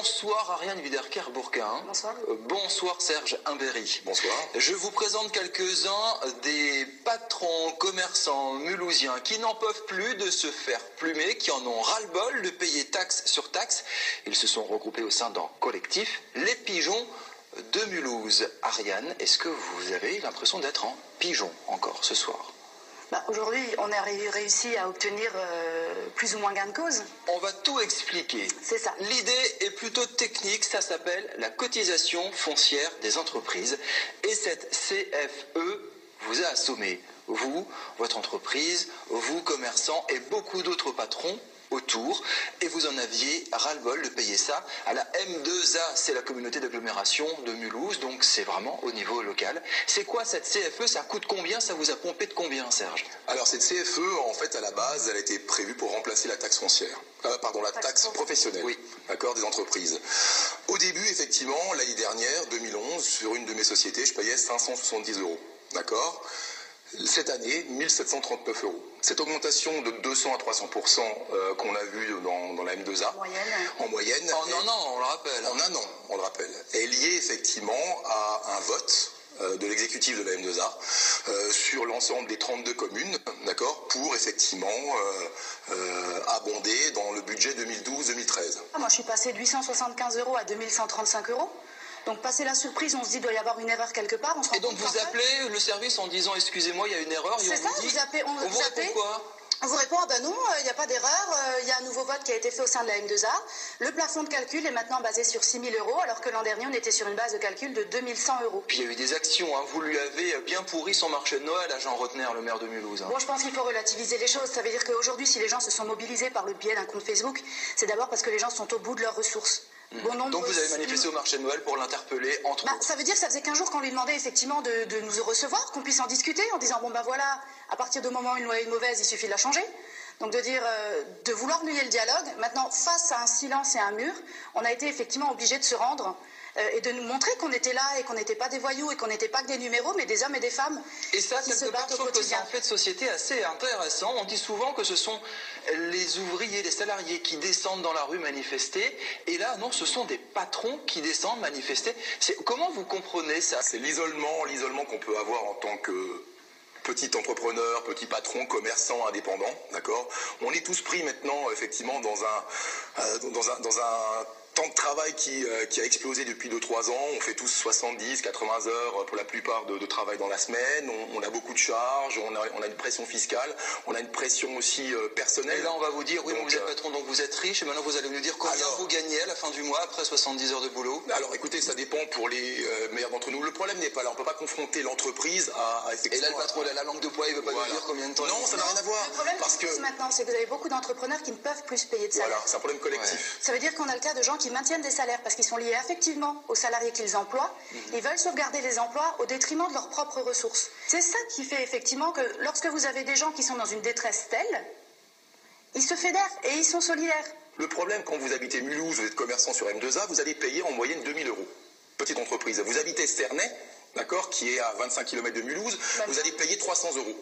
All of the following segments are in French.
Bonsoir Ariane Wiederkehr-Bourquin. Bonsoir. Bonsoir Serge Imbéry. Bonsoir. Je vous présente quelques-uns des patrons commerçants mulhousiens qui n'en peuvent plus de se faire plumer, qui en ont ras-le-bol de payer taxe sur taxe. Ils se sont regroupés au sein d'un collectif, les Pigeons de Mulhouse. Ariane, est-ce que vous avez l'impression d'être en pigeon encore ce soir? Aujourd'hui, on a réussi à obtenir plus ou moins gain de cause. On va tout expliquer. C'est ça. L'idée est plutôt technique, ça s'appelle la cotisation foncière des entreprises. Et cette CFE vous a assommé. Vous, votre entreprise, vous, commerçants et beaucoup d'autres patrons autour, et vous en aviez ras-le-bol de payer ça à la M2A, c'est la communauté d'agglomération de Mulhouse, donc c'est vraiment au niveau local. C'est quoi cette CFE? Ça coûte combien? Ça vous a pompé de combien, Serge? Alors cette CFE, en fait, à la base, elle a été prévue pour remplacer la taxe foncière. La taxe professionnelle, oui, d'accord, des entreprises. Au début, effectivement, l'année dernière, 2011, sur une de mes sociétés, je payais 570 €, d'accord. Cette année, 1739 €. Cette augmentation de 200 à 300% qu'on a vue dans la M2A, en moyenne, en un an, on le rappelle. En un an, on le rappelle, est liée effectivement à un vote de l'exécutif de la M2A sur l'ensemble des 32 communes, d'accord, pour effectivement abonder dans le budget 2012-2013. Moi, je suis passée de 875 € à 2135 €. Donc, passer la surprise, on se dit qu'il doit y avoir une erreur quelque part. Et donc, vous appelez le service en disant « Excusez-moi, il y a une erreur » et on vous dit... on vous répond quoi? On vous répond, non, il n'y a pas d'erreur, il y a un nouveau vote qui a été fait au sein de la M2A. Le plafond de calcul est maintenant basé sur 6 000 €, alors que l'an dernier, on était sur une base de calcul de 2100 €. Puis il y a eu des actions, hein. Vous lui avez bien pourri son marché de Noël à Jean Rotner, le maire de Mulhouse. Hein. Bon, je pense qu'il faut relativiser les choses. Ça veut dire qu'aujourd'hui, si les gens se sont mobilisés par le biais d'un compte Facebook, c'est d'abord parce que les gens sont au bout de leurs ressources. Donc vous avez manifesté au marché de Noël pour l'interpeller, entre autres. Ça veut dire que ça faisait 15 jours qu'on lui demandait effectivement de nous recevoir, qu'on puisse en discuter en disant voilà, à partir du moment où une loi est mauvaise, il suffit de la changer. Donc de vouloir nouer le dialogue. Maintenant, face à un silence et un mur, on a été effectivement obligé de se rendre et de nous montrer qu'on était là et qu'on n'était pas des voyous et qu'on n'était pas que des numéros, mais des hommes et des femmes et ça, qui se battent au je trouve que c'est quotidien. un fait de société assez intéressant. On dit souvent que ce sont les ouvriers, les salariés qui descendent dans la rue manifester. Et là, non, ce sont des patrons qui descendent manifester. Comment vous comprenez ça? C'est l'isolement qu'on peut avoir en tant que petit entrepreneur, petit patron, commerçant, indépendant, d'accord. On est tous pris maintenant, effectivement, dans un temps de travail qui a explosé depuis 2-3 ans. On fait tous 70, 80 heures pour la plupart de travail dans la semaine. On a beaucoup de charges, on a une pression fiscale, on a une pression aussi personnelle. Et là, on va vous dire, oui, donc, vous êtes patron, donc vous êtes riche, et maintenant vous allez nous dire combien vous gagnez à la fin du mois après 70 heures de boulot. Alors écoutez, ça dépend pour les meilleurs d'entre nous. Le problème n'est pas là, on ne peut pas confronter l'entreprise à effectivement... Et là, le patron, la langue de bois, il ne veut pas nous dire combien de temps... Non, ça n'a rien à voir. Le problème qui se pose maintenant, c'est que vous avez beaucoup d'entrepreneurs qui ne peuvent plus se payer de salaire. Voilà, c'est un problème collectif. Ouais. Ça veut dire qu'on a le cas de gens qui maintiennent des salaires parce qu'ils sont liés affectivement aux salariés qu'ils emploient. Ils veulent sauvegarder les emplois au détriment de leurs propres ressources. C'est ça qui fait effectivement que lorsque vous avez des gens qui sont dans une détresse telle, ils se fédèrent et ils sont solidaires. Le problème, quand vous habitez Mulhouse, vous êtes commerçant sur M2A, vous allez payer en moyenne 2000 €. Petite entreprise. Vous habitez Cernay, d'accord, qui est à 25 km de Mulhouse, vous allez payer 300 €.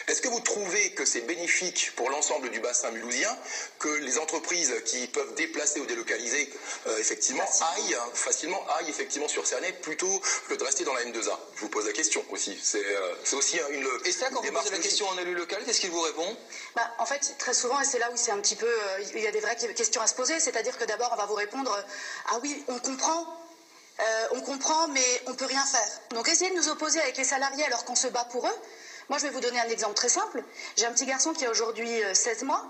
Est-ce que vous trouvez que c'est bénéfique pour l'ensemble du bassin mulhousien que les entreprises qui peuvent déplacer ou délocaliser aillent effectivement sur Cernay plutôt que de rester dans la M2A? Je vous pose la question aussi. C'est aussi une Et ça, quand vous posez la question en élu local, qu'est-ce qu'il vous répond? En fait, très souvent, et c'est là où c'est un petit peu, il y a des vraies questions à se poser, c'est-à-dire que d'abord, on va vous répondre ah oui, on comprend, mais on ne peut rien faire. Donc, essayez de nous opposer avec les salariés alors qu'on se bat pour eux. Moi, je vais vous donner un exemple très simple. J'ai un petit garçon qui a aujourd'hui 16 mois.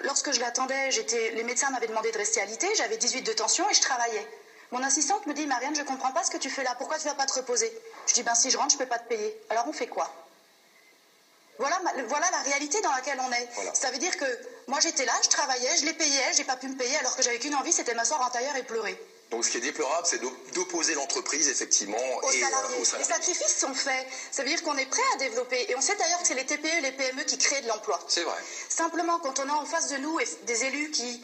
Lorsque je l'attendais, les médecins m'avaient demandé de rester alité. J'avais 18 de tension et je travaillais. Mon assistante me dit « Marianne, je ne comprends pas ce que tu fais là. Pourquoi tu ne vas pas te reposer ?» Je dis « Si je rentre, je ne peux pas te payer. » Alors, on fait quoi? Voilà la réalité dans laquelle on est. Voilà. Ça veut dire que moi, j'étais là, je travaillais, je les payais, je n'ai pas pu me payer alors que j'avais qu'une envie, c'était m'asseoir en tailleur et pleurer. Donc ce qui est déplorable, c'est d'opposer l'entreprise, effectivement, aux salariés. Les sacrifices sont faits. Ça veut dire qu'on est prêt à développer. Et on sait d'ailleurs que c'est les TPE, les PME qui créent de l'emploi. C'est vrai. Simplement, quand on a en face de nous des élus qui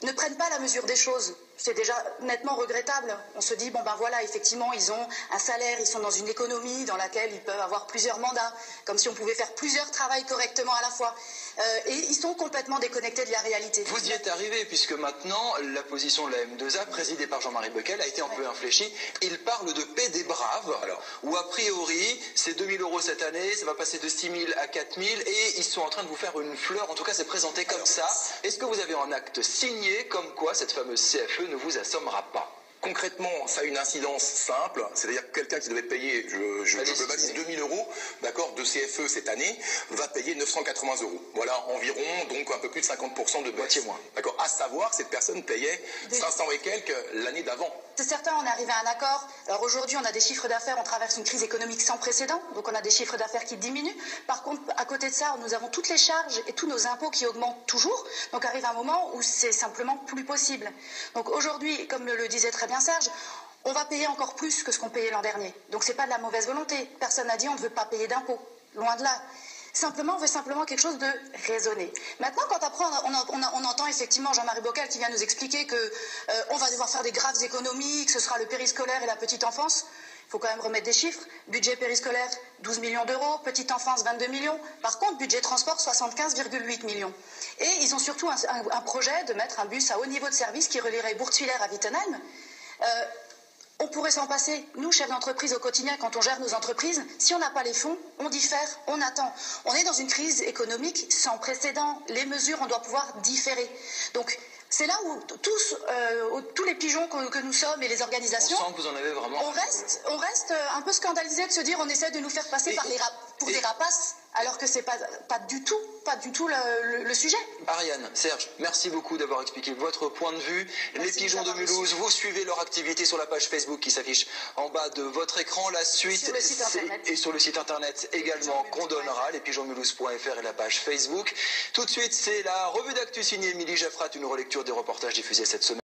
ne prennent pas la mesure des choses, c'est déjà nettement regrettable. On se dit, bon ben voilà, effectivement, ils ont un salaire, ils sont dans une économie dans laquelle ils peuvent avoir plusieurs mandats, comme si on pouvait faire plusieurs travails correctement à la fois. Et ils sont complètement déconnectés de la réalité. Vous y êtes arrivé, puisque maintenant, la position de la M2A, présidée par Jean-Marie Bockel, a été un peu infléchie. Il parle de paix des braves, où a priori, c'est 2 000 € cette année, ça va passer de 6 000 à 4 000, et ils sont en train de vous faire une fleur, en tout cas c'est présenté comme ça. Est-ce que vous avez un acte signé, comme quoi cette fameuse CFE ne vous assommera pas? Concrètement, ça a une incidence simple, c'est-à-dire que quelqu'un qui devait payer, je globalise 2 000 € d'accord, de CFE cette année, va payer 980 €. Voilà, environ, donc un peu plus de 50% de moitié moins. D'accord, à savoir que cette personne payait 500 et quelques l'année d'avant. C'est certain, on est arrivé à un accord. Alors aujourd'hui, on a des chiffres d'affaires, on traverse une crise économique sans précédent, donc on a des chiffres d'affaires qui diminuent. Par contre, à côté de ça, nous avons toutes les charges et tous nos impôts qui augmentent toujours. Donc arrive un moment où c'est simplement plus possible. Donc aujourd'hui, comme le disait très bien Serge, on va payer encore plus que ce qu'on payait l'an dernier. Donc c'est pas de la mauvaise volonté. Personne n'a dit on ne veut pas payer d'impôts. Loin de là. Simplement, on veut simplement quelque chose de raisonné. Maintenant, quand après on entend effectivement Jean-Marie Bockel qui vient nous expliquer qu'on va devoir faire des graves économies, que ce sera le périscolaire et la petite enfance, il faut quand même remettre des chiffres. Budget périscolaire, 12 millions d'euros, petite enfance, 22 millions. Par contre, budget transport, 75,8 millions. Et ils ont surtout un projet de mettre un bus à haut niveau de service qui relierait Bourg-Tuilère à Wittenheim. On pourrait s'en passer. Nous, chefs d'entreprise au quotidien, quand on gère nos entreprises, si on n'a pas les fonds, on diffère, on attend. On est dans une crise économique sans précédent. Les mesures, on doit pouvoir différer. Donc, c'est là où tous les pigeons que nous sommes et les organisations, on sent que vous en avez vraiment. On reste un peu scandalisés de se dire on essaie de nous faire passer pour des rapaces, alors que c'est pas du tout le sujet. Ariane, Serge, merci beaucoup d'avoir expliqué votre point de vue. Merci, les pigeons de Mulhouse, vous suivez leur activité sur la page Facebook qui s'affiche en bas de votre écran. La suite, sur le site internet. Et sur le site internet également qu'on donnera, lespigeonsdeMulhouse.fr et la page Facebook. Tout de suite, c'est la revue d'actu signée Émilie Jaffrat, une relecture des reportages diffusés cette semaine.